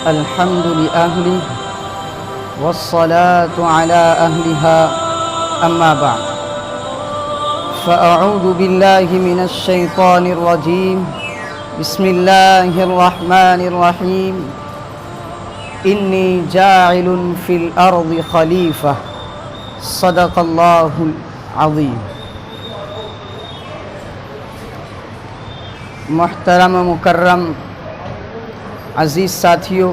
الحمد لأهله والصلاة على أهلها أما بعد فأعوذ بالله من الشيطان الرجيم بسم الله الرحمن الرحيم إني جاعل في الأرض خليفة صدق الله العظيم۔ محترم و مکرم عزیز ساتھیوں،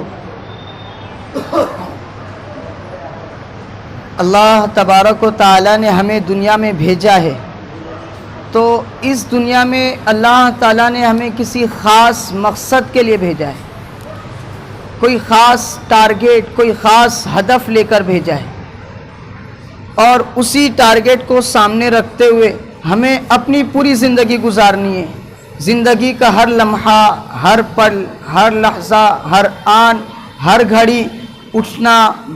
اللہ تبارک و تعالیٰ نے ہمیں دنیا میں بھیجا ہے، تو اس دنیا میں اللہ تعالیٰ نے ہمیں کسی خاص مقصد کے لیے بھیجا ہے، کوئی خاص ٹارگیٹ، کوئی خاص ہدف لے کر بھیجا ہے، اور اسی ٹارگیٹ کو سامنے رکھتے ہوئے ہمیں اپنی پوری زندگی گزارنی ہے۔ زندگی کا ہر لمحہ، ہر پل، ہر لحظہ، ہر آن، ہر گھڑی، اٹھنا،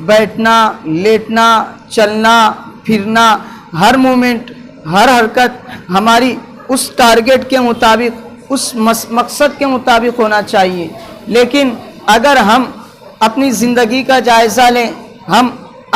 بیٹھنا، لیٹنا، چلنا، پھرنا، ہر مومنٹ، ہر حرکت ہماری اس ٹارگیٹ کے مطابق، اس مقصد کے مطابق ہونا چاہیے۔ لیکن اگر ہم اپنی زندگی کا جائزہ لیں، ہم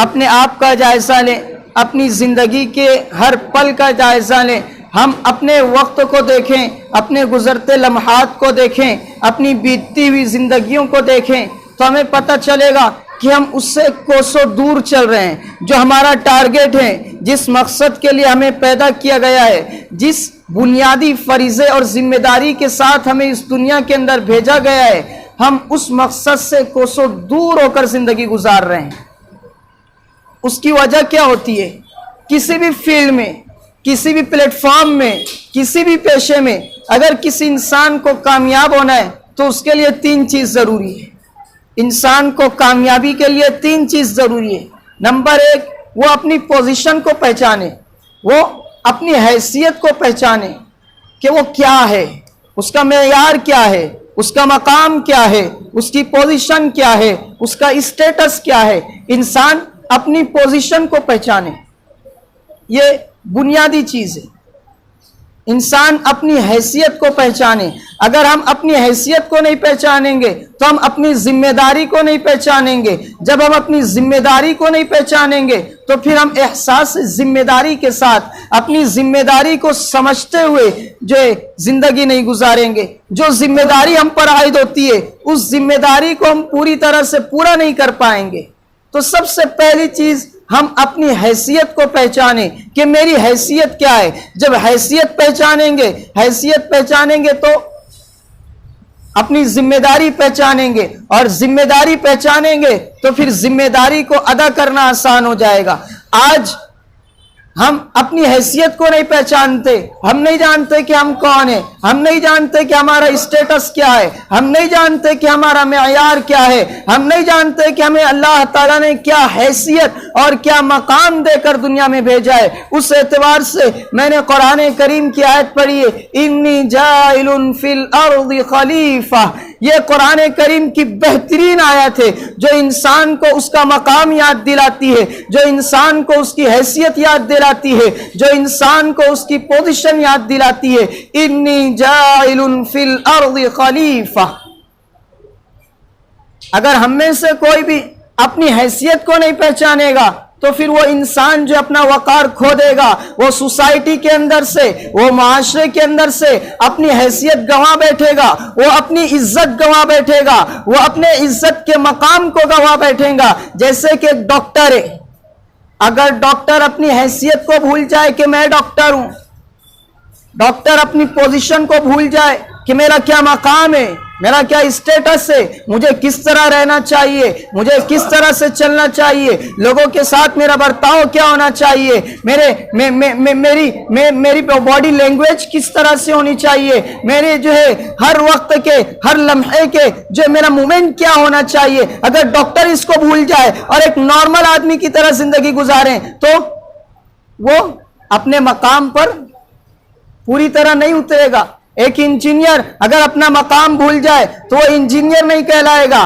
اپنے آپ کا جائزہ لیں، اپنی زندگی کے ہر پل کا جائزہ لیں، ہم اپنے وقت کو دیکھیں، اپنے گزرتے لمحات کو دیکھیں، اپنی بیتتی ہوئی زندگیوں کو دیکھیں، تو ہمیں پتہ چلے گا کہ ہم اس سے کوسوں دور چل رہے ہیں۔ جو ہمارا ٹارگیٹ ہے، جس مقصد کے لیے ہمیں پیدا کیا گیا ہے، جس بنیادی فریضے اور ذمہ داری کے ساتھ ہمیں اس دنیا کے اندر بھیجا گیا ہے، ہم اس مقصد سے کوسوں دور ہو کر زندگی گزار رہے ہیں۔ اس کی وجہ کیا ہوتی ہے؟ کسی بھی فیلڈ میں، کسی بھی پلیٹ فارم میں، کسی بھی پیشے میں اگر کسی انسان کو کامیاب ہونا ہے تو اس کے لیے 3 چیز ضروری ہے۔ انسان کو کامیابی کے لیے 3 چیز ضروری ہے۔ نمبر 1، وہ اپنی پوزیشن کو پہچانے، وہ اپنی حیثیت کو پہچانے کہ وہ کیا ہے، اس کا معیار کیا ہے، اس کا مقام کیا ہے، اس کی پوزیشن کیا ہے، اس کا اسٹیٹس کیا ہے۔ انسان اپنی پوزیشن کو پہچانے، یہ بنیادی چیز ہے۔ انسان اپنی حیثیت کو پہچانے۔ اگر ہم اپنی حیثیت کو نہیں پہچانیں گے تو ہم اپنی ذمہ داری کو نہیں پہچانیں گے۔ جب ہم اپنی ذمہ داری کو نہیں پہچانیں گے تو پھر ہم احساس ذمہ داری کے ساتھ اپنی ذمہ داری کو سمجھتے ہوئے جو زندگی نہیں گزاریں گے۔ جو ذمہ داری ہم پر عائد ہوتی ہے، اس ذمہ داری کو ہم پوری طرح سے پورا نہیں کر پائیں گے۔ تو سب سے پہلی چیز، ہم اپنی حیثیت کو پہچانیں کہ میری حیثیت کیا ہے۔ جب حیثیت پہچانیں گے تو اپنی ذمہ داری پہچانیں گے، اور ذمہ داری پہچانیں گے تو پھر ذمہ داری کو ادا کرنا آسان ہو جائے گا۔ آج ہم اپنی حیثیت کو نہیں پہچانتے، ہم نہیں جانتے کہ ہم کون ہیں، ہم نہیں جانتے کہ ہمارا اسٹیٹس کیا ہے، ہم نہیں جانتے کہ ہمارا معیار کیا ہے، ہم نہیں جانتے کہ ہمیں اللہ تعالیٰ نے کیا حیثیت اور کیا مقام دے کر دنیا میں بھیجا ہے۔ اس اعتبار سے میں نے قرآن کریم کی آیت پڑھی ہے، انی جاعل فی الارض خلیفہ۔ یہ قرآن کریم کی بہترین آیت ہے جو انسان کو اس کا مقام یاد دلاتی ہے، جو انسان کو اس کی حیثیت یاد دلاتی ہے، جو انسان کو اس کی پوزیشن یاد دلاتی ہے۔ انی جاعل فی الارض خلیفہ۔ اگر ہم میں سے کوئی بھی اپنی حیثیت کو نہیں پہچانے گا تو پھر وہ انسان جو اپنا وقار کھو دے گا، وہ سوسائٹی کے اندر سے، وہ معاشرے کے اندر سے اپنی حیثیت گنوا بیٹھے گا، وہ اپنی عزت گنوا بیٹھے گا، وہ اپنے عزت کے مقام کو گنوا بیٹھے گا۔ جیسے کہ ایک ڈاکٹر ہے، اگر ڈاکٹر اپنی حیثیت کو بھول جائے کہ میں ڈاکٹر ہوں، ڈاکٹر اپنی پوزیشن کو بھول جائے کہ میرا کیا مقام ہے، میرا کیا اسٹیٹس ہے، مجھے کس طرح رہنا چاہیے، مجھے کس طرح سے چلنا چاہیے، لوگوں کے ساتھ میرا برتاؤ کیا ہونا چاہیے، میری باڈی لینگویج کس طرح سے ہونی چاہیے، میرے جو ہے ہر وقت کے، ہر لمحے کے جو میرا مومنٹ کیا ہونا چاہیے۔ اگر ڈاکٹر اس کو بھول جائے اور ایک نارمل آدمی کی طرح زندگی گزاریں تو وہ اپنے مقام پر پوری طرح نہیں اترے گا۔ ایک انجینئر اگر اپنا مقام بھول جائے تو وہ انجینئر نہیں کہلائے گا۔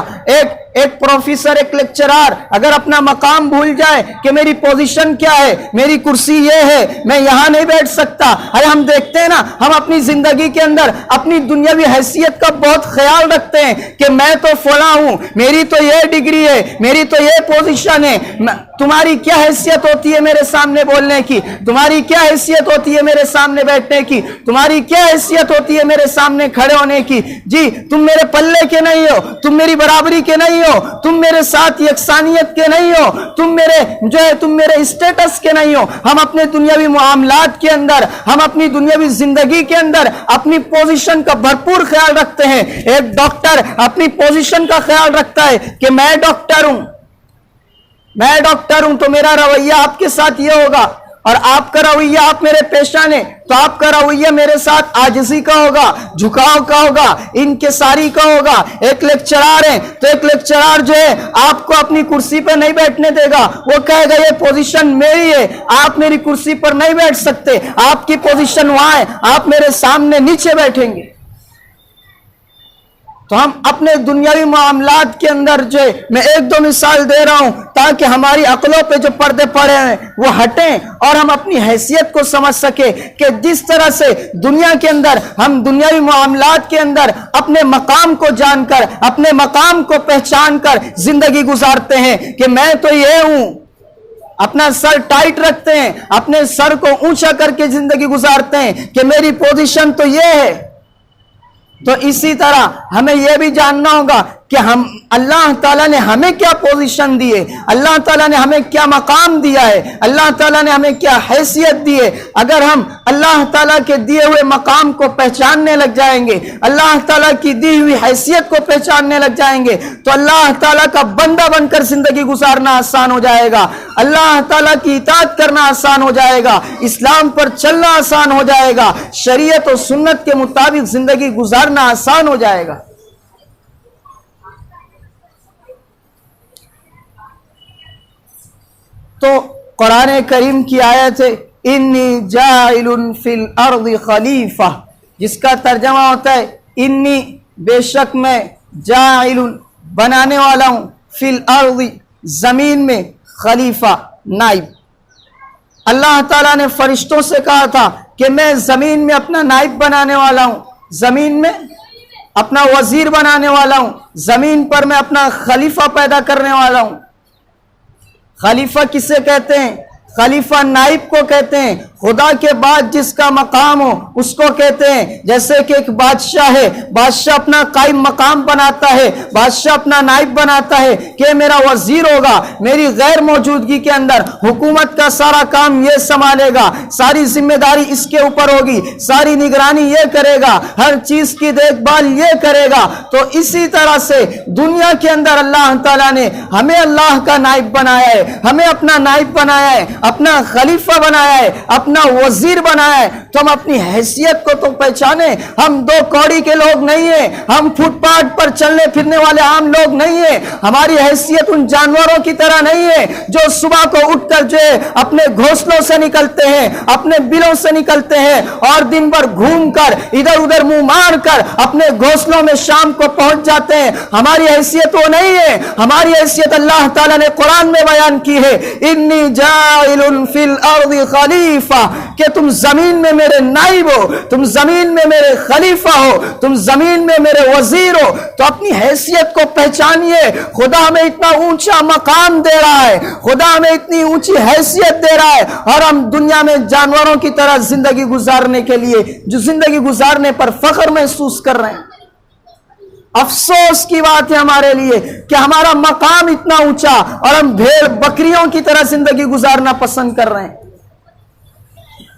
ایک پروفیسر ایک لیکچرار اگر اپنا مقام بھول جائے کہ میری پوزیشن کیا ہے, میری کرسی یہ ہے, میں یہاں نہیں بیٹھ سکتا. ارے ہم دیکھتے ہیں نا, ہم اپنی زندگی کے اندر اپنی دنیاوی حیثیت کا بہت خیال رکھتے ہیں کہ میں تو فلاں ہوں, میری تو یہ ڈگری ہے, میری تو یہ پوزیشن ہے. تمہاری کیا حیثیت ہوتی ہے میرے سامنے بولنے کی؟ تمہاری کیا حیثیت ہوتی ہے میرے سامنے بیٹھنے کی؟ تمہاری کیا حیثیت ہوتی ہے میرے سامنے کھڑے ہونے کی؟ جی تم میرے پلے کے نہیں ہو, تم میری برابری کے نہیں ہو, تم میرے ساتھ یکسانیت کے نہیں ہو, تم میرے اسٹیٹس کے نہیں ہو. ہم اپنے دنیاوی معاملات کے اندر, ہم اپنی دنیاوی زندگی کے اندر اپنی پوزیشن کا بھرپور خیال رکھتے ہیں. ایک ڈاکٹر اپنی پوزیشن کا خیال رکھتا ہے کہ میں ڈاکٹر ہوں, میں ڈاکٹر ہوں تو میرا رویہ آپ کے ساتھ یہ ہوگا, اور آپ کا رویہ, آپ میرے پیشان ہیں تو آپ کا رویہ میرے ساتھ عاجزی کا ہوگا, جھکاؤ کا ہوگا, انکساری کا ہوگا. ایک لیکچرار ہے تو ایک لیکچرار جو ہے آپ کو اپنی کرسی پر نہیں بیٹھنے دے گا, وہ کہے گا یہ پوزیشن میری ہے, آپ میری کرسی پر نہیں بیٹھ سکتے, آپ کی پوزیشن وہاں ہے, آپ میرے سامنے نیچے بیٹھیں گے. تو ہم اپنے دنیاوی معاملات کے اندر جو ہے, میں ایک دو مثال دے رہا ہوں تاکہ ہماری عقلوں پہ جو پردے پڑے ہیں وہ ہٹیں اور ہم اپنی حیثیت کو سمجھ سکیں کہ جس طرح سے دنیا کے اندر ہم دنیاوی معاملات کے اندر اپنے مقام کو جان کر, اپنے مقام کو پہچان کر زندگی گزارتے ہیں کہ میں تو یہ ہوں, اپنا سر ٹائٹ رکھتے ہیں, اپنے سر کو اونچا کر کے زندگی گزارتے ہیں کہ میری پوزیشن تو یہ ہے. تو اسی طرح ہمیں یہ بھی جاننا ہوگا کہ ہم, اللہ تعالیٰ نے ہمیں کیا پوزیشن دی ہے, اللہ تعالیٰ نے ہمیں کیا مقام دیا ہے, اللہ تعالیٰ نے ہمیں کیا حیثیت دی ہے. اگر ہم اللہ تعالیٰ کے دیے ہوئے مقام کو پہچاننے لگ جائیں گے, اللہ تعالیٰ کی دی ہوئی حیثیت کو پہچاننے لگ جائیں گے, تو اللہ تعالیٰ کا بندہ بن کر زندگی گزارنا آسان ہو جائے گا, اللہ تعالیٰ کی اطاعت کرنا آسان ہو جائے گا, اسلام پر چلنا آسان ہو جائے گا, شریعت و سنت کے مطابق زندگی گزارنا آسان ہو جائے گا. تو قرآن کریم کی آیت ہے انی جاعل فی الارض خلیفہ, جس کا ترجمہ ہوتا ہے انی بے شک میں, جاعل بنانے والا ہوں, فی الارض زمین میں, خلیفہ نائب. اللہ تعالیٰ نے فرشتوں سے کہا تھا کہ میں زمین میں اپنا نائب بنانے والا ہوں, زمین میں اپنا وزیر بنانے والا ہوں, زمین پر میں اپنا خلیفہ پیدا کرنے والا ہوں. خلیفہ کسے کہتے ہیں؟ خلیفہ نائب کو کہتے ہیں. خدا کے بعد جس کا مقام ہو اس کو کہتے ہیں. جیسے کہ ایک بادشاہ ہے, بادشاہ اپنا قائم مقام بناتا ہے, بادشاہ اپنا نائب بناتا ہے کہ میرا وزیر ہوگا, میری غیر موجودگی کے اندر حکومت کا سارا کام یہ سنبھالے گا, ساری ذمہ داری اس کے اوپر ہوگی, ساری نگرانی یہ کرے گا, ہر چیز کی دیکھ بھال یہ کرے گا. تو اسی طرح سے دنیا کے اندر اللہ تعالیٰ نے ہمیں اللہ کا نائب بنایا ہے, ہمیں اپنا نائب بنایا ہے, اپنا خلیفہ بنایا ہے, اپنا وزیر بنایا ہے. تو ہم اپنی حیثیت کو تو پہچانے. ہم دو کوڑی کے لوگ نہیں ہیں, ہم فٹ پاتھ پر چلنے پھرنے والے عام لوگ نہیں ہیں. ہماری حیثیت ان جانوروں کی طرح نہیں ہے جو صبح کو اٹھ کر جو ہے اپنے گھونسلوں سے نکلتے ہیں, اپنے بلوں سے نکلتے ہیں اور دن بھر گھوم کر ادھر ادھر منہ مار کر اپنے گھونسلوں میں شام کو پہنچ جاتے ہیں. ہماری حیثیت وہ نہیں ہے. ہماری حیثیت اللہ تعالیٰ نے قرآن میں بیان کی ہے, انی جاعل فی الارض خلیفہ, کہ تم زمین میں میرے نائب ہو, تم زمین میں میرے خلیفہ ہو, تم زمین میں میرے وزیر ہو. تو اپنی حیثیت کو پہچانیے. خدا ہمیں اتنا اونچا مقام دے رہا ہے, خدا ہمیں اتنی اونچی حیثیت دے رہا ہے, اور ہم دنیا میں جانوروں کی طرح زندگی گزارنے کے لیے, جو زندگی گزارنے پر فخر محسوس کر رہے ہیں. افسوس کی بات ہے ہمارے لیے کہ ہمارا مقام اتنا اونچا اور ہم بھیڑ بکریوں کی طرح زندگی گزارنا پسند کر رہے ہیں.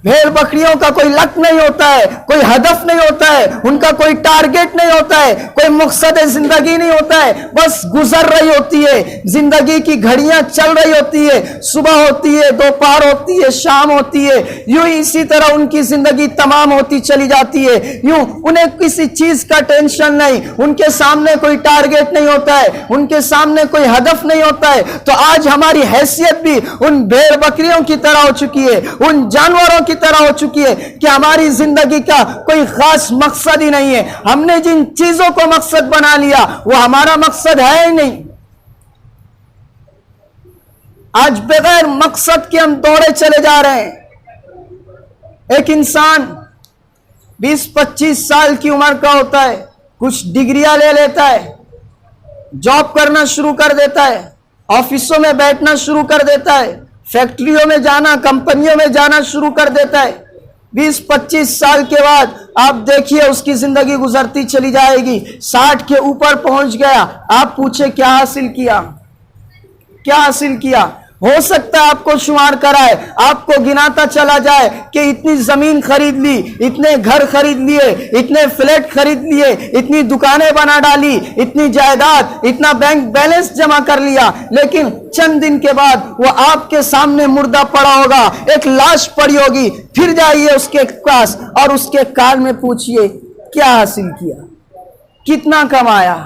بھیڑ بکریوں کا کوئی لک نہیں ہوتا ہے, کوئی ہدف نہیں ہوتا ہے, ان کا کوئی ٹارگٹ نہیں ہوتا ہے, کوئی مقصد زندگی نہیں ہوتا ہے. بس گزر رہی ہوتی ہے, زندگی کی گھڑیاں چل رہی ہوتی ہے, صبح ہوتی ہے, دوپہر ہوتی ہے, شام ہوتی ہے, یوں اسی طرح ان کی زندگی تمام ہوتی چلی جاتی ہے. یوں انہیں کسی چیز کا ٹینشن نہیں, ان کے سامنے کوئی ٹارگٹ نہیں ہوتا ہے, ان کے سامنے کوئی ہدف نہیں ہوتا ہے. تو آج ہماری حیثیت بھی ان بھیڑ بکریوں کی طرح ہو چکی ہے, ان جانوروں کی طرح ہو چکی ہے کہ ہماری زندگی کا کوئی خاص مقصد ہی نہیں ہے. ہم نے جن چیزوں کو مقصد بنا لیا وہ ہمارا مقصد ہے ہی نہیں. آج بغیر مقصد کے ہم دوڑے چلے جا رہے ہیں. ایک انسان 20-25 سال کی عمر کا ہوتا ہے, کچھ ڈگریاں لے لیتا ہے, جاب کرنا شروع کر دیتا ہے, آفسوں میں بیٹھنا شروع کر دیتا ہے, فیکٹریوں میں جانا, کمپنیوں میں جانا شروع کر دیتا ہے. 20-25 سال کے بعد آپ دیکھیے اس کی زندگی گزرتی چلی جائے گی, 60 کے اوپر پہنچ گیا. آپ پوچھے کیا حاصل کیا, کیا حاصل کیا؟ ہو سکتا ہے آپ کو شمار کرائے, آپ کو گناتا چلا جائے کہ اتنی زمین خرید لی, اتنے گھر خرید لیے, اتنے فلیٹ خرید لیے, اتنی دکانیں بنا ڈالی, اتنی جائیداد, اتنا بینک بیلنس جمع کر لیا, لیکن چند دن کے بعد وہ آپ کے سامنے مردہ پڑا ہوگا, ایک لاش پڑی ہوگی. پھر جائیے اس کے پاس اور اس کے کان میں پوچھئے کیا حاصل کیا, کتنا کمایا؟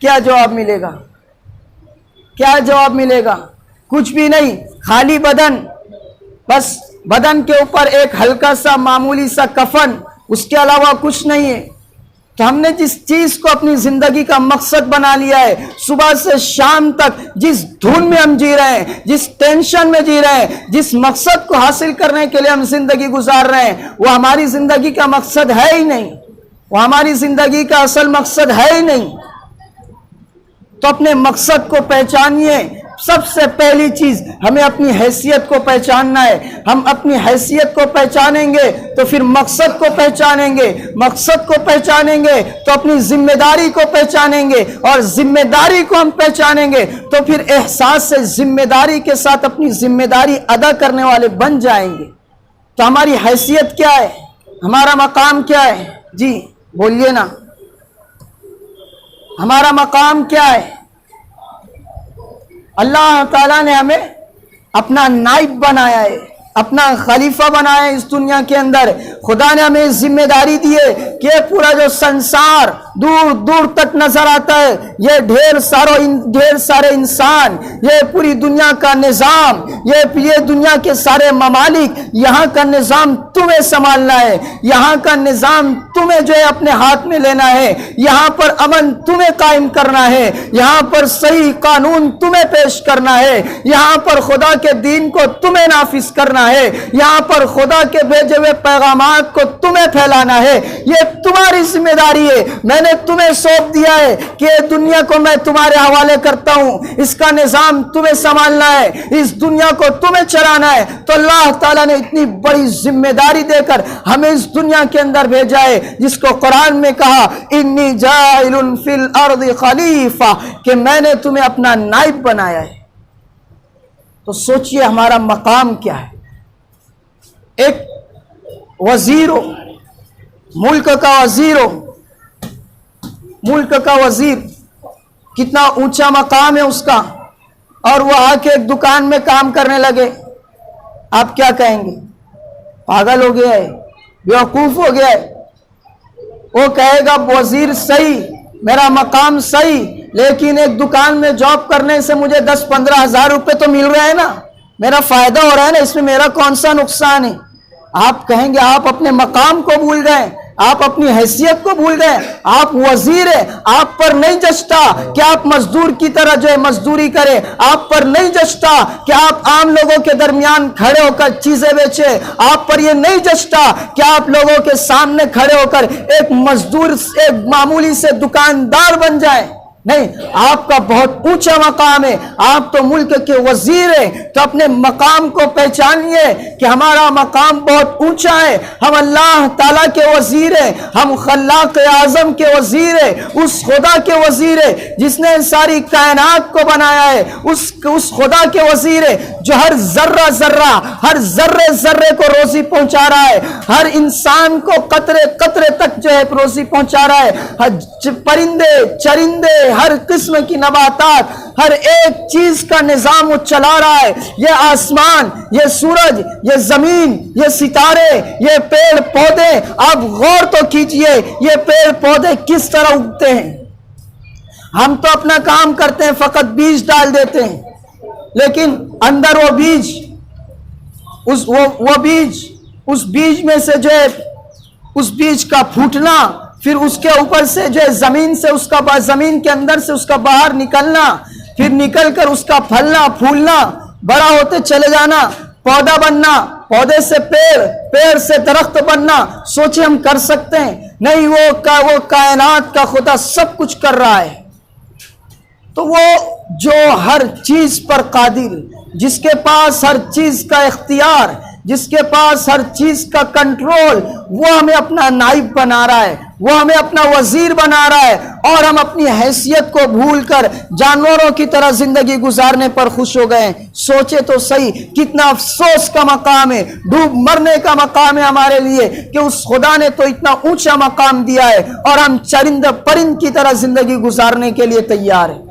کیا جواب ملے گا؟ کیا جواب ملے گا؟ کچھ بھی نہیں, خالی بدن, بس بدن کے اوپر ایک ہلکا سا معمولی سا کفن, اس کے علاوہ کچھ نہیں ہے. کہ ہم نے جس چیز کو اپنی زندگی کا مقصد بنا لیا ہے, صبح سے شام تک جس دھن میں ہم جی رہے ہیں, جس ٹینشن میں جی رہے ہیں, جس مقصد کو حاصل کرنے کے لیے ہم زندگی گزار رہے ہیں, وہ ہماری زندگی کا مقصد ہے ہی نہیں, وہ ہماری زندگی کا اصل مقصد ہے ہی نہیں. تو اپنے مقصد کو پہچانیے. سب سے پہلی چیز ہمیں اپنی حیثیت کو پہچاننا ہے. ہم اپنی حیثیت کو پہچانیں گے تو پھر مقصد کو پہچانیں گے, مقصد کو پہچانیں گے تو اپنی ذمہ داری کو پہچانیں گے, اور ذمہ داری کو ہم پہچانیں گے تو پھر احساس سے ذمہ داری کے ساتھ اپنی ذمہ داری ادا کرنے والے بن جائیں گے. تو ہماری حیثیت کیا ہے, ہمارا مقام کیا ہے؟ جی بولیے نا, ہمارا مقام کیا ہے؟ اللہ تعالیٰ نے ہمیں اپنا نائب بنایا ہے, اپنا خلیفہ بنایا ہے اس دنیا کے اندر. خدا نے ہمیں ذمہ داری دی ہے کہ یہ پورا جو سنسار دور دور تک نظر آتا ہے, یہ ڈھیر سارے انسان, یہ پوری دنیا کا نظام, یہ دنیا کے سارے ممالک, یہاں کا نظام تمہیں سنبھالنا ہے, یہاں کا نظام تمہیں جو ہے اپنے ہاتھ میں لینا ہے, یہاں پر امن تمہیں قائم کرنا ہے, یہاں پر صحیح قانون تمہیں پیش کرنا ہے, یہاں پر خدا کے دین کو تمہیں نافذ کرنا ہے, یہاں پر خدا کے بھیجے ہوئے پیغامات کو تمہیں پھیلانا ہے. یہ تمہاری ذمہ داری ہے. میں نے تمہیں سونپ دیا ہے کہ دنیا کو میں تمہارے حوالے کرتا ہوں, اس کا نظام تمہیں سنبھالنا ہے, اس دنیا کو تمہیں چلانا ہے. تو اللہ تعالیٰ نے اتنی بڑی ذمہ داری دے کر ہمیں اس دنیا کے اندر بھیجا ہے, جس کو قرآن میں کہا انی جاعل فی الارض خلیفہ, کہ میں نے تمہیں اپنا نائب بنایا ہے. تو سوچئے ہمارا مقام کیا ہے. ایک وزیر ہو, ملک کا وزیر ہو, ملک کا وزیر, کتنا اونچا مقام ہے اس کا, اور وہ آ کے ایک دکان میں کام کرنے لگے, آپ کیا کہیں گے؟ پاگل ہو گیا ہے, بیوقوف ہو گیا ہے. وہ کہے گا وزیر صحیح, میرا مقام صحیح, لیکن ایک دکان میں جاب کرنے سے مجھے 10-15 ہزار روپے تو مل رہے ہیں نا, میرا فائدہ ہو رہا ہے نا, اس میں میرا کون سا نقصان ہے؟ آپ کہیں گے آپ اپنے مقام کو بھول گئے, آپ اپنی حیثیت کو بھول گئے. آپ وزیر ہیں, آپ پر نہیں جچتا کہ آپ مزدور کی طرح جو ہے مزدوری کریں, آپ پر نہیں جچتا کہ آپ عام لوگوں کے درمیان کھڑے ہو کر چیزیں بیچیں, آپ پر یہ نہیں جچتا کہ آپ لوگوں کے سامنے کھڑے ہو کر ایک مزدور, ایک معمولی سے دکاندار بن جائیں. نہیں, آپ کا بہت اونچا مقام ہے, آپ تو ملک کے وزیر ہیں. تو اپنے مقام کو پہچانیے کہ ہمارا مقام بہت اونچا ہے. ہم اللہ تعالیٰ کے وزیر ہیں, ہم خلاق اعظم کے وزیر ہیں, اس خدا کے وزیر ہیں جس نے ساری کائنات کو بنایا ہے, اس خدا کے وزیر ہیں جو ہر ذرہ ذرہ, ہر ذرے ذرے کو روزی پہنچا رہا ہے, ہر انسان کو قطرے قطرے تک جو ہے روزی پہنچا رہا ہے. پرندے چرندے, ہر قسم کی نباتات, ہر ایک چیز کا نظام وہ چلا رہا ہے. یہ آسمان, یہ سورج, یہ زمین, یہ ستارے, یہ پیڑ پودے, آپ غور تو کیجئے یہ پیڑ پودے کس طرح اگتے ہیں. ہم تو اپنا کام کرتے ہیں, فقط بیج ڈال دیتے ہیں, لیکن اندر وہ بیج, اس بیج میں سے جو ہے اس بیج کا پھوٹنا, پھر اس کے اوپر سے جو ہے زمین سے اس کا زمین کے اندر سے اس کا باہر نکلنا, پھر نکل کر اس کا پھلنا پھولنا، بڑا ہوتے چلے جانا، پودا بننا، پودے سے پیڑ، پیڑ سے درخت بننا، سوچے ہم کر سکتے ہیں؟ نہیں، وہ کائنات کا خدا سب کچھ کر رہا ہے۔ تو وہ جو ہر چیز پر قادر، جس کے پاس ہر چیز کا اختیار، جس کے پاس ہر چیز کا کنٹرول، وہ ہمیں اپنا نائب بنا رہا ہے، وہ ہمیں اپنا وزیر بنا رہا ہے، اور ہم اپنی حیثیت کو بھول کر جانوروں کی طرح زندگی گزارنے پر خوش ہو گئے ہیں۔ سوچے تو صحیح، کتنا افسوس کا مقام ہے، ڈوب مرنے کا مقام ہے ہمارے لیے کہ اس خدا نے تو اتنا اونچا مقام دیا ہے اور ہم چرند پرند کی طرح زندگی گزارنے کے لیے تیار ہیں۔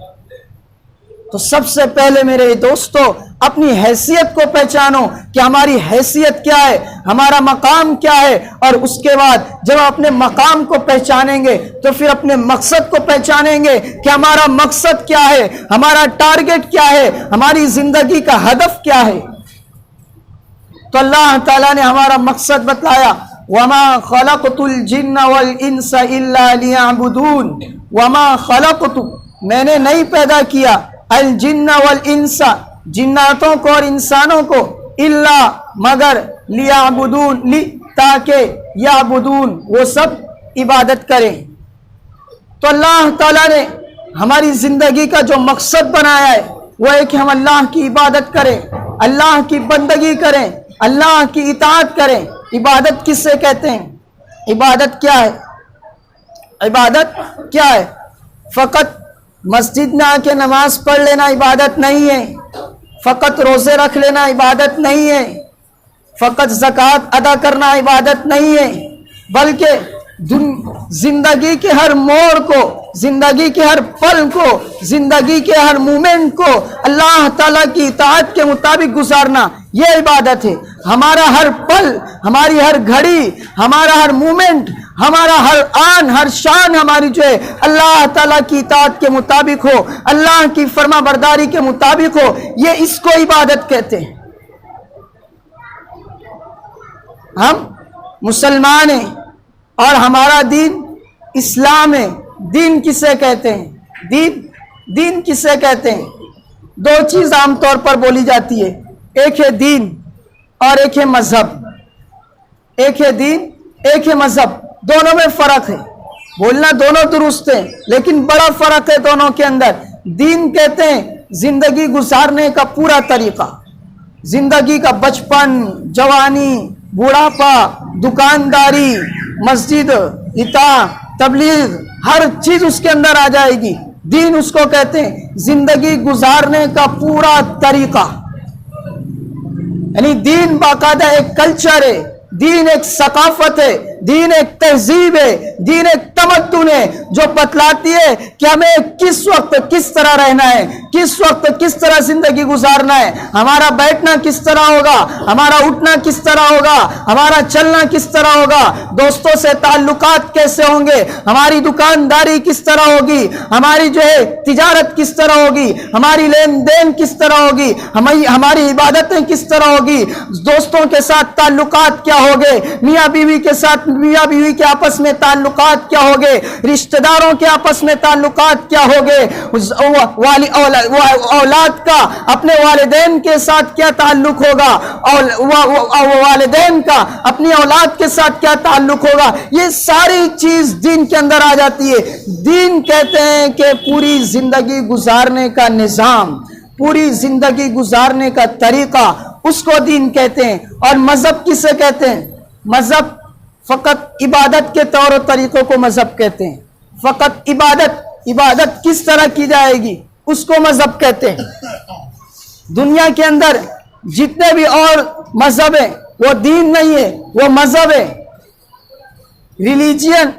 تو سب سے پہلے میرے دوستو، اپنی حیثیت کو پہچانو کہ ہماری حیثیت کیا ہے، ہمارا مقام کیا ہے، اور اس کے بعد جب اپنے مقام کو پہچانیں گے تو پھر اپنے مقصد کو پہچانیں گے کہ ہمارا مقصد کیا ہے، ہمارا ٹارگٹ کیا ہے، ہماری زندگی کا ہدف کیا ہے۔ تو اللہ تعالیٰ نے ہمارا مقصد بتلایا، وَمَا خَلَقْتُ الْجِنَّ وَالْإِنسَ إِلَّا لِيَعْبُدُونَ، وَمَا خَلَقْتُ، میں نے نہیں پیدا کیا، الجن والانس، جناتوں کو اور انسانوں کو، الا مگر، لیعبدون، تاکہ یعبدون، وہ سب عبادت کریں۔ تو اللہ تعالیٰ نے ہماری زندگی کا جو مقصد بنایا ہے وہ ہے کہ ہم اللہ کی عبادت کریں، اللہ کی بندگی کریں، اللہ کی اطاعت کریں۔ عبادت کس سے کہتے ہیں؟ عبادت کیا ہے؟ عبادت کیا ہے؟ فقط مسجد میں آ کے نماز پڑھ لینا عبادت نہیں ہے، فقط روزے رکھ لینا عبادت نہیں ہے، فقط زکوٰۃ ادا کرنا عبادت نہیں ہے، بلکہ زندگی کے ہر موڑ کو، زندگی کے ہر پل کو، زندگی کے ہر مومنٹ کو اللہ تعالیٰ کی اطاعت کے مطابق گزارنا، یہ عبادت ہے۔ ہمارا ہر پل، ہماری ہر گھڑی، ہمارا ہر مومنٹ، ہمارا ہر آن، ہر شان ہماری جو ہے اللہ تعالیٰ کی اطاعت کے مطابق ہو، اللہ کی فرما برداری کے مطابق ہو، یہ اس کو عبادت کہتے ہیں۔ ہم مسلمان ہیں اور ہمارا دین اسلام ہے۔ دین کسے کہتے ہیں؟ دین کسے کہتے ہیں؟ دو چیز عام طور پر بولی جاتی ہے، ایک ہے دین اور ایک ہے مذہب۔ ایک ہے دین، ایک ہے مذہب، دونوں میں فرق ہے۔ بولنا دونوں درست ہے لیکن بڑا فرق ہے دونوں کے اندر۔ دین کہتے ہیں زندگی گزارنے کا پورا طریقہ، زندگی کا بچپن، جوانی، بوڑھاپا، دکانداری، مسجد، اطاعت، تبلیغ، ہر چیز اس کے اندر آ جائے گی۔ دین اس کو کہتے ہیں زندگی گزارنے کا پورا طریقہ، یعنی دین باقاعدہ ایک کلچر ہے، دین ایک ثقافت ہے، دین ایک تہذیب ہے، دین ایک تمدن ہے جو بتلاتی ہے کہ ہمیں کس وقت کس طرح رہنا ہے، کس وقت کس طرح زندگی گزارنا ہے، ہمارا بیٹھنا کس طرح ہوگا، ہمارا اٹھنا کس طرح ہوگا، ہمارا چلنا کس طرح ہوگا، دوستوں سے تعلقات کیسے ہوں گے، ہماری دکانداری کس طرح ہوگی، ہماری جو ہے تجارت کس طرح ہوگی، ہماری لین دین کس طرح ہوگی، ہماری عبادتیں کس طرح ہوگی، دوستوں کے ساتھ تعلقات کیا ہوگے، میاں بیوی کے ساتھ میاں بیوی کے آپس میں تعلقات کیا ہوگے، رشتہ داروں کے آپس میں تعلقات کیا ہوگے، اولاد کا اپنے والدین کے ساتھ کیا تعلق ہوگا، والدین کا اپنی اولاد کے ساتھ کیا تعلق ہوگا، یہ ساری چیز دین کے اندر آ جاتی ہے۔ دین کہتے ہیں کہ پوری زندگی گزارنے کا نظام، پوری زندگی گزارنے کا طریقہ، اس کو دین کہتے ہیں۔ اور مذہب کسے کہتے ہیں؟ مذہب فقط عبادت کے طور و طریقوں کو مذہب کہتے ہیں۔ فقط عبادت کس طرح کی جائے گی اس کو مذہب کہتے ہیں۔ دنیا کے اندر جتنے بھی اور مذہب ہیں وہ دین نہیں ہے، وہ مذہب ہے۔ ریلیجین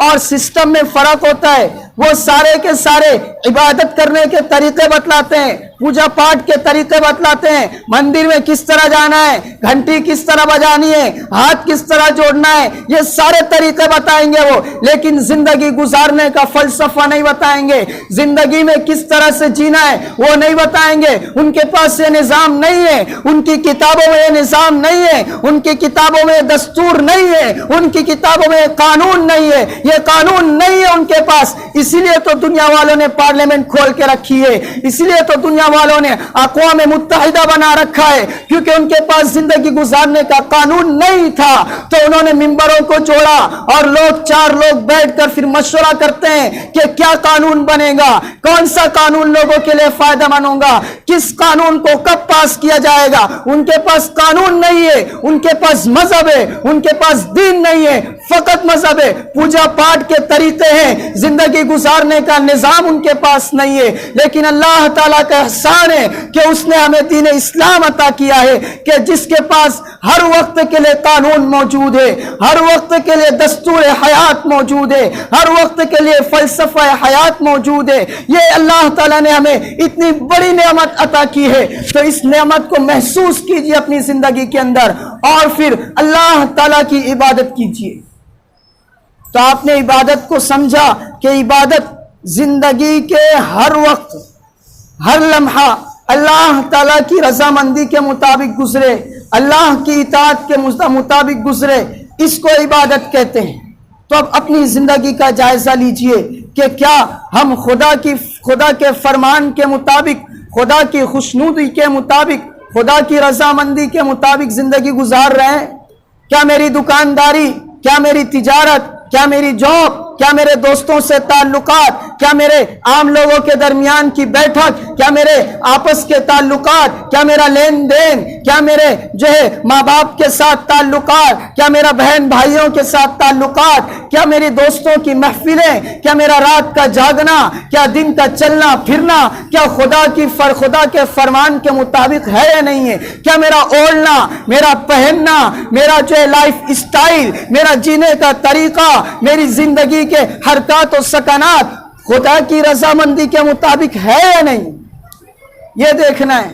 اور سسٹم میں فرق ہوتا ہے، وہ سارے کے سارے عبادت کرنے کے طریقے بتلاتے ہیں، پوجا پاٹ کے طریقے بتلاتے ہیں، مندر میں کس طرح جانا ہے، گھنٹی کس طرح بجانی ہے، ہاتھ کس طرح جوڑنا ہے، یہ سارے طریقے بتائیں گے وہ، لیکن زندگی گزارنے کا فلسفہ نہیں بتائیں گے، زندگی میں کس طرح سے جینا ہے وہ نہیں بتائیں گے۔ ان کے پاس یہ نظام نہیں ہے، ان کی کتابوں میں یہ نظام نہیں ہے، ان کی کتابوں میں دستور نہیں ہے، ان کی کتابوں میں قانون نہیں ہے، یہ قانون نہیں ہے ان کے پاس، اس اسی لیے تو دنیا والوں نے پارلیمنٹ کھول کے رکھی ہے, اسی لیے تو دنیا والوں نے اقوام متحدہ بنا رکھا ہے, کیونکہ ان کے پاس زندگی گزارنے کا قانون نہیں تھا. تو انہوں نے ممبروں کو جوڑا اور چار لوگ بیٹھ کر پھر مشورہ کرتے ہیں کہ کیا قانون بنے گا, کون سا قانون لوگوں کے لیے فائدہ مند ہوگا, کس قانون کو کب پاس کیا جائے گا. ان کے پاس قانون نہیں ہے, ان کے پاس مذہب ہے, ان کے پاس دین نہیں ہے, فقط مذہب ہے, پوجا پاٹ کے طریقے ہیں, زندگی گزارنے کا نظام ان کے پاس نہیں ہے. لیکن اللہ تعالیٰ کا احسان ہے کہ اس نے ہمیں دین اسلام عطا کیا ہے کہ جس کے پاس ہر وقت کے لیے قانون موجود ہے, ہر وقت کے لیے دستور حیات موجود ہے, ہر وقت کے لیے فلسفہ حیات موجود ہے. یہ اللہ تعالیٰ نے ہمیں اتنی بڑی نعمت عطا کی ہے, تو اس نعمت کو محسوس کیجئے اپنی زندگی کے اندر اور پھر اللہ تعالیٰ کی عبادت کیجئے. تو آپ نے عبادت کو سمجھا کہ عبادت زندگی کے ہر وقت, ہر لمحہ اللہ تعالیٰ کی رضامندی کے مطابق گزرے, اللہ کی اطاعت کے مطابق گزرے, اس کو عبادت کہتے ہیں. تو اب اپنی زندگی کا جائزہ لیجئے کہ کیا ہم خدا کے فرمان کے مطابق, خدا کی خوشنودی کے مطابق, خدا کی رضامندی کے مطابق زندگی گزار رہے ہیں. کیا میری دکانداری, کیا میری تجارت, کیا میری جاب, کیا میرے دوستوں سے تعلقات, کیا میرے عام لوگوں کے درمیان کی بیٹھک, کیا میرے آپس کے تعلقات, کیا میرا لین دین, کیا میرے ماں باپ کے ساتھ تعلقات, کیا میرا بہن بھائیوں کے ساتھ تعلقات, کیا میری دوستوں کی محفلیں, کیا میرا رات کا جاگنا, کیا دن کا چلنا پھرنا, کیا خدا کے فرمان کے مطابق ہے یا نہیں ہے. کیا میرا اوڑھنا, میرا پہننا, میرا لائف اسٹائل, میرا جینے کا طریقہ, میری زندگی کے حرکات و سکنات خدا کی رضامندی کے مطابق ہے یا نہیں, یہ دیکھنا ہے.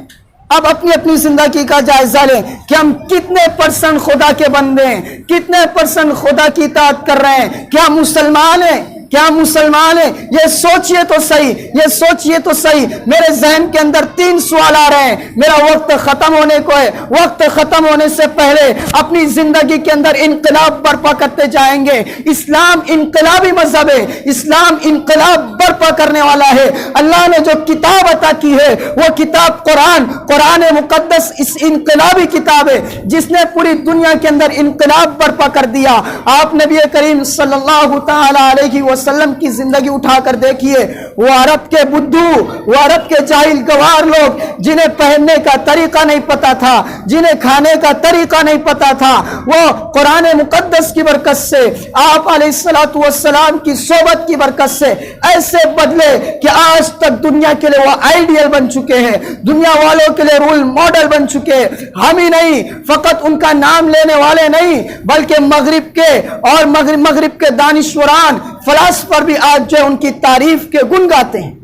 اب اپنی زندگی کا جائزہ لیں کہ ہم کتنے % خدا کے بندے ہیں, کتنے % خدا کی اطاعت کر رہے ہیں. کیا مسلمان ہیں, کیا مسلمان ہیں؟ یہ سوچئے تو صحیح, یہ سوچئے تو صحیح. میرے ذہن کے اندر 3 سوال آ رہے ہیں. میرا وقت ختم ہونے کو ہے, وقت ختم ہونے سے پہلے اپنی زندگی کے اندر انقلاب برپا کرتے جائیں گے. اسلام انقلابی مذہب ہے, اسلام انقلاب برپا کرنے والا ہے. اللہ نے جو کتاب عطا کی ہے وہ کتاب قرآن مقدس اس انقلابی کتاب ہے جس نے پوری دنیا کے اندر انقلاب برپا کر دیا. آپ نبی کریم صلی اللہ تعالی علیہ وسلم کی زندگی اٹھا کر دیکھیے. وہ عرب کے بدھو, وہ عرب کے جاہل گوار لوگ جنہیں پہننے کا طریقہ نہیں پتا تھا, جنہیں کھانے کا طریقہ نہیں پتا تھا, وہ قرآن مقدس کی برکت سے, آپ علیہ السلام کی صحبت کی برکت سے ایسے بدلے کہ آج تک دنیا کے لیے وہ آئیڈیل بن چکے ہیں, دنیا والوں کے لیے رول ماڈل بن چکے ہیں. ہم ہی نہیں, فقط ان کا نام لینے والے نہیں بلکہ مغرب کے اور مغرب کے دانشوران, فلاسفر بھی آج ان کی تعریف کے گن گاتے ہیں.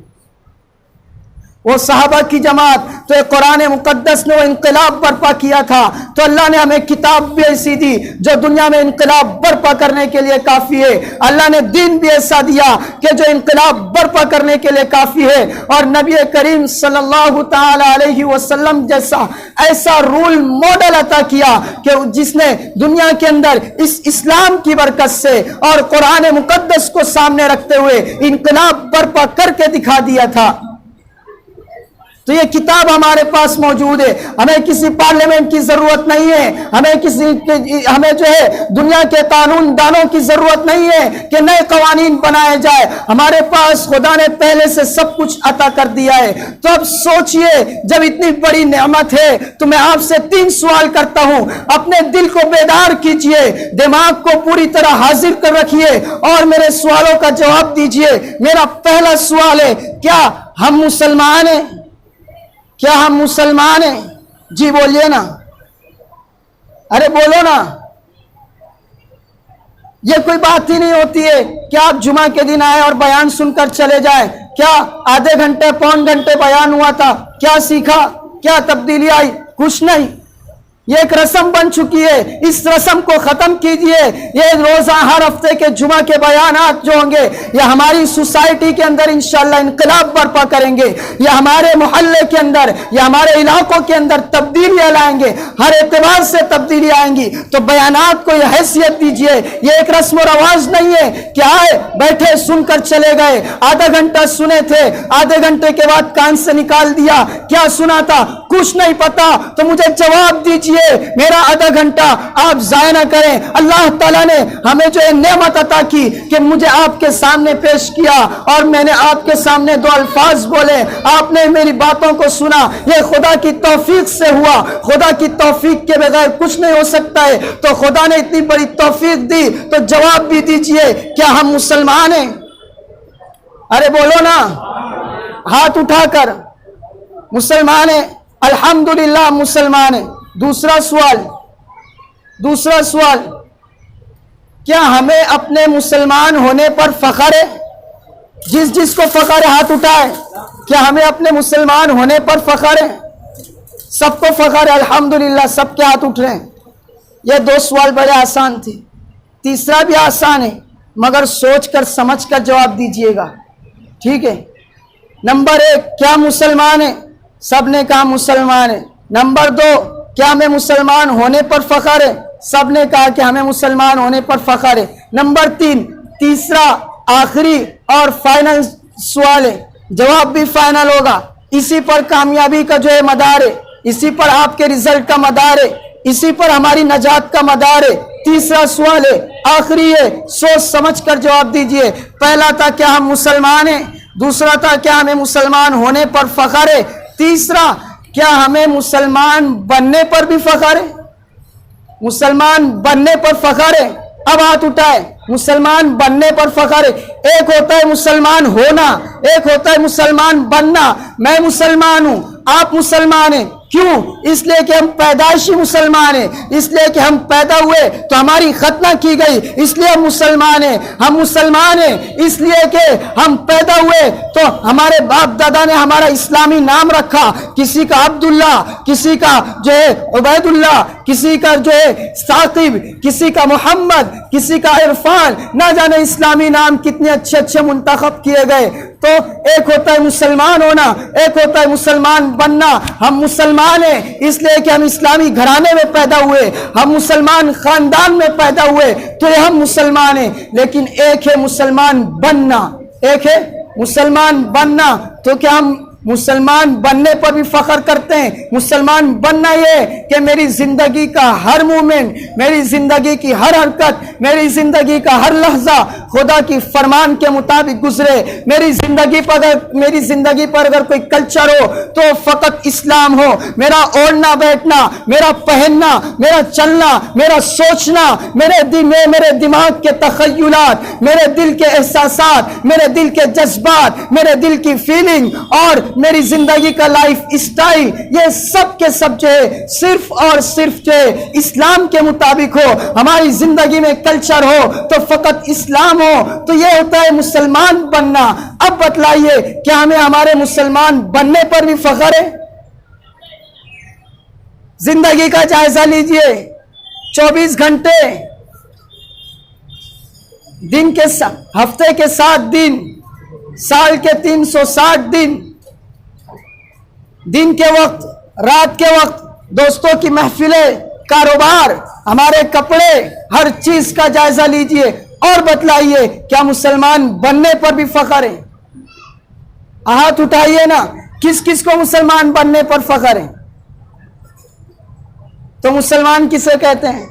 وہ صحابہ کی جماعت, تو قرآن مقدس نے وہ انقلاب برپا کیا تھا. تو اللہ نے ہمیں کتاب بھی ایسی دی جو دنیا میں انقلاب برپا کرنے کے لیے کافی ہے. اللہ نے دین بھی ایسا دیا کہ جو انقلاب برپا کرنے کے لیے کافی ہے. اور نبی کریم صلی اللہ تعالی علیہ وسلم جیسا ایسا رول ماڈل عطا کیا کہ جس نے دنیا کے اندر اس اسلام کی برکت سے اور قرآن مقدس کو سامنے رکھتے ہوئے انقلاب برپا کر کے دکھا دیا تھا. تو یہ کتاب ہمارے پاس موجود ہے. ہمیں کسی پارلیمنٹ کی ضرورت نہیں ہے, ہمیں دنیا کے قانون دانوں کی ضرورت نہیں ہے کہ نئے قوانین بنائے جائے. ہمارے پاس خدا نے پہلے سے سب کچھ عطا کر دیا ہے. تو اب سوچئے, جب اتنی بڑی نعمت ہے تو میں آپ سے 3 سوال کرتا ہوں. اپنے دل کو بیدار کیجئے, دماغ کو پوری طرح حاضر کر رکھیے اور میرے سوالوں کا جواب دیجئے. میرا پہلا سوال ہے, کیا ہم مسلمان ہیں؟ کیا ہم مسلمان ہیں؟ جی بولیے نا, ارے بولو نا. یہ کوئی بات ہی نہیں ہوتی ہے کہ آپ جمعہ کے دن آئے اور بیان سن کر چلے جائیں. کیا آدھے گھنٹے پون گھنٹے بیان ہوا تھا, کیا سیکھا, کیا تبدیلی آئی؟ کچھ نہیں. یہ ایک رسم بن چکی ہے، اس رسم کو ختم کیجئے۔ یہ روزہ ہر ہفتے کے جمعہ کے بیانات جو ہوں گے یہ ہماری سوسائٹی کے اندر انشاءاللہ انقلاب برپا کریں گے، یہ ہمارے محلے کے اندر، یہ ہمارے علاقوں کے اندر تبدیلیاں لائیں گے، ہر اعتبار سے تبدیلی آئیں گی۔ تو بیانات کو یہ حیثیت دیجئے، یہ ایک رسم و رواج نہیں ہے کہ آئے بیٹھے سن کر چلے گئے، آدھا گھنٹہ سنے تھے، آدھے گھنٹے کے بعد کان سے نکال دیا، کیا سنا تھا کچھ نہیں پتا، تو مجھے جواب دیجئے، میرا آدھا گھنٹہ آپ ضائع نہ کریں۔ اللہ تعالیٰ نے ہمیں جو نعمت عطا کی کہ مجھے آپ کے سامنے پیش کیا اور میں نے آپ کے سامنے دو الفاظ بولے، آپ نے میری باتوں کو سنا، یہ خدا کی توفیق سے ہوا، خدا کی توفیق کے بغیر کچھ نہیں ہو سکتا ہے۔ تو خدا نے اتنی بڑی توفیق دی تو جواب بھی دیجئے، کیا ہم مسلمان ہیں؟ ارے بولو نا ہاتھ اٹھا کر، مسلمان ہیں؟ الحمدللہ مسلمان ہیں۔ دوسرا سوال، کیا ہمیں اپنے مسلمان ہونے پر فخر ہے؟ جس کو فخر ہے ہاتھ اٹھائے۔ کیا ہمیں اپنے مسلمان ہونے پر فخر ہے؟ سب کو فخر ہے الحمدللہ، سب کے ہاتھ اٹھ رہے ہیں۔ یہ دو سوال بڑے آسان تھے، تیسرا بھی آسان ہے مگر سوچ کر سمجھ کر جواب دیجئے گا، ٹھیک ہے؟ نمبر 1، کیا مسلمان ہے؟ سب نے کہا مسلمان ہے۔ نمبر 2، کیا ہمیں مسلمان ہونے پر فخر ہے؟ سب نے کہا کہ ہمیں مسلمان ہونے پر فخر ہے۔ نمبر 3، تیسرا آخری اور فائنل سوال ہے، جواب بھی فائنل ہوگا، اسی پر کامیابی کا جو ہے مدار ہے، اسی پر آپ کے رزلٹ کا مدار ہے، اسی پر ہماری نجات کا مدار ہے۔ تیسرا سوال ہے، آخری ہے، سوچ سمجھ کر جواب دیجئے۔ پہلا تھا کیا ہم مسلمان ہیں، دوسرا تھا کیا ہمیں مسلمان ہونے پر فخر ہے، تیسرا کیا ہمیں مسلمان بننے پر بھی فخر ہے؟ مسلمان بننے پر فخر ہے؟ اب ہاتھ اٹھائے، مسلمان بننے پر فخر ہے۔ ایک ہوتا ہے مسلمان ہونا، ایک ہوتا ہے مسلمان بننا۔ میں مسلمان ہوں، آپ مسلمان ہیں، کیوں؟ اس لیے کہ ہم پیدائشی مسلمان ہیں، اس لیے کہ ہم پیدا ہوئے تو ہماری ختنہ کی گئی، اس لیے ہم مسلمان ہیں۔ ہم مسلمان ہیں اس لیے کہ ہم پیدا ہوئے تو ہمارے باپ دادا نے ہمارا اسلامی نام رکھا، کسی کا عبداللہ، کسی کا جو ہے عبید اللہ، کسی کا جو ہے ثاقب، کسی کا محمد، کسی کا عرفان، نہ جانے اسلامی نام کتنے اچھے اچھے منتخب کیے گئے۔ تو ایک ہوتا ہے مسلمان ہونا، ایک ہوتا ہے مسلمان بننا۔ ہم مسلمان ہیں اس لیے کہ ہم اسلامی گھرانے میں پیدا ہوئے، ہم مسلمان خاندان میں پیدا ہوئے تو یہ ہم مسلمان ہیں۔ لیکن ایک ہے مسلمان بننا، ایک ہے مسلمان بننا۔ تو کیا ہم مسلمان بننے پر بھی فخر کرتے ہیں؟ مسلمان بننا یہ کہ میری زندگی کا ہر مومنٹ، میری زندگی کی ہر حرکت، میری زندگی کا ہر لحظہ خدا کی فرمان کے مطابق گزرے۔ میری زندگی پر اگر کوئی کلچر ہو تو فقط اسلام ہو۔ میرا اوڑھنا بیٹھنا، میرا پہننا، میرا چلنا، میرا سوچنا، میرے دماغ کے تخیلات، میرے دل کے احساسات، میرے دل کے جذبات، میرے دل کی فیلنگ اور میری زندگی کا لائف اسٹائل، یہ سب کے سب جو ہے صرف اور صرف جو ہے اسلام کے مطابق ہو۔ ہماری زندگی میں کلچر ہو تو فقط اسلام ہو، تو یہ ہوتا ہے مسلمان بننا۔ اب بتلائیے کیا ہمیں ہمارے مسلمان بننے پر بھی فخر ہے؟ زندگی کا جائزہ لیجئے، 24 گھنٹے، ہفتے کے 7 دن، سال کے 360 دن کے وقت، رات کے وقت، دوستوں کی محفلیں، کاروبار، ہمارے کپڑے، ہر چیز کا جائزہ لیجئے اور بتلائیے کیا مسلمان بننے پر بھی فخر ہے؟ ہاتھ اٹھائیے نا، کس کس کو مسلمان بننے پر فخر ہے؟ تو مسلمان کسے کہتے ہیں؟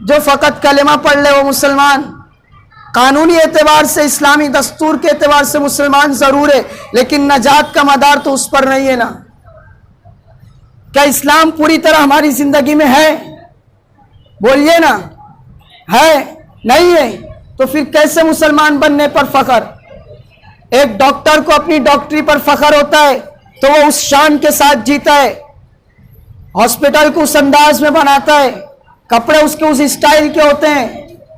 جو فقط کلمہ پڑھ لے وہ مسلمان۔ قانونی اعتبار سے، اسلامی دستور کے اعتبار سے مسلمان ضرور ہے، لیکن نجات کا مدار تو اس پر نہیں ہے نا۔ کیا اسلام پوری طرح ہماری زندگی میں ہے؟ بولیے نا، ہے؟ نہیں ہے تو پھر کیسے مسلمان بننے پر فخر؟ ایک ڈاکٹر کو اپنی ڈاکٹری پر فخر ہوتا ہے تو وہ اس شان کے ساتھ جیتا ہے، ہاسپٹل کو اس انداز میں بناتا ہے، کپڑے اس کے اس اسٹائل کے ہوتے ہیں،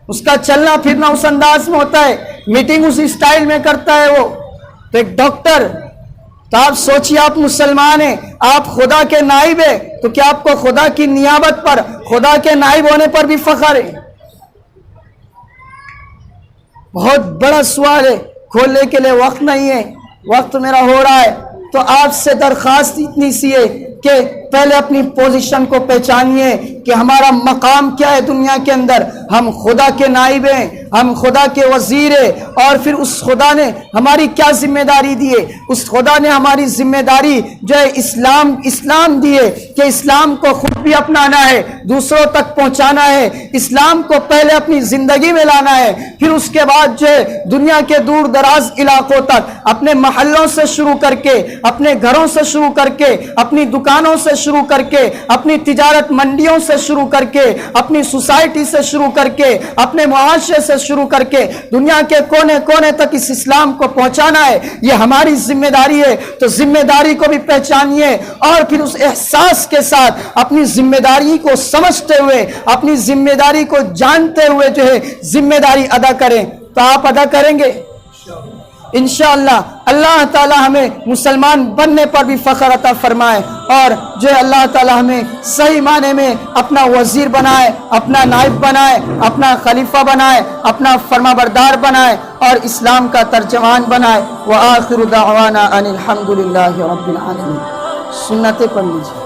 اس کا چلنا پھرنا اس انداز میں ہوتا ہے، میٹنگ اس اسٹائل میں کرتا ہے وہ۔ تو ایک ڈاکٹر تو آپ سوچیے آپ مسلمان ہیں, آپ خدا کے نائب ہیں, تو کیا آپ کو خدا کی نیابت پر, خدا کے نائب ہونے پر بھی فخر ہے؟ بہت بڑا سوال ہے, کھولنے کے لیے وقت نہیں ہے, وقت میرا ہو رہا ہے. تو آپ سے درخواست اتنی سی ہے کہ پہلے اپنی پوزیشن کو پہچانیے کہ ہمارا مقام کیا ہے دنیا کے اندر. ہم خدا کے نائب ہیں, ہم خدا کے وزیر ہیں, اور پھر اس خدا نے ہماری کیا ذمہ داری دی ہے؟ اس خدا نے ہماری ذمہ داری جو ہے اسلام دی ہے کہ اسلام کو خود بھی اپنانا ہے, دوسروں تک پہنچانا ہے, اسلام کو پہلے اپنی زندگی میں لانا ہے, پھر اس کے بعد جو ہے دنیا کے دور دراز علاقوں تک, اپنے محلوں سے شروع کر کے, اپنے گھروں سے شروع کر کے, اپنی دکانوں سے شروع کر کے, اپنی تجارت منڈیوں سے شروع کر کے, اپنی سوسائٹی سے شروع کر کے, اپنے معاشرے سے شروع کر کے دنیا کے کونے کونے تک اس اسلام کو پہنچانا ہے. یہ ہماری ذمہ داری ہے. تو ذمہ داری کو بھی پہچانیے, اور پھر اس احساس کے ساتھ اپنی ذمہ داری کو سمجھتے ہوئے, اپنی ذمہ داری کو جانتے ہوئے جو ہے ذمہ داری ادا کریں. تو آپ ادا کریں گے انشاءاللہ. اللہ تعالی ہمیں مسلمان بننے پر بھی فخر عطا فرمائے, اور جو اللہ تعالی ہمیں صحیح معنی میں اپنا وزیر بنائے, اپنا نائب بنائے, اپنا خلیفہ بنائے, اپنا فرما بردار بنائے, اور اسلام کا ترجمان بنائے. وآخر دعوانا ان الحمدللہ رب العالمین. سنتیں پڑھ لیجیے.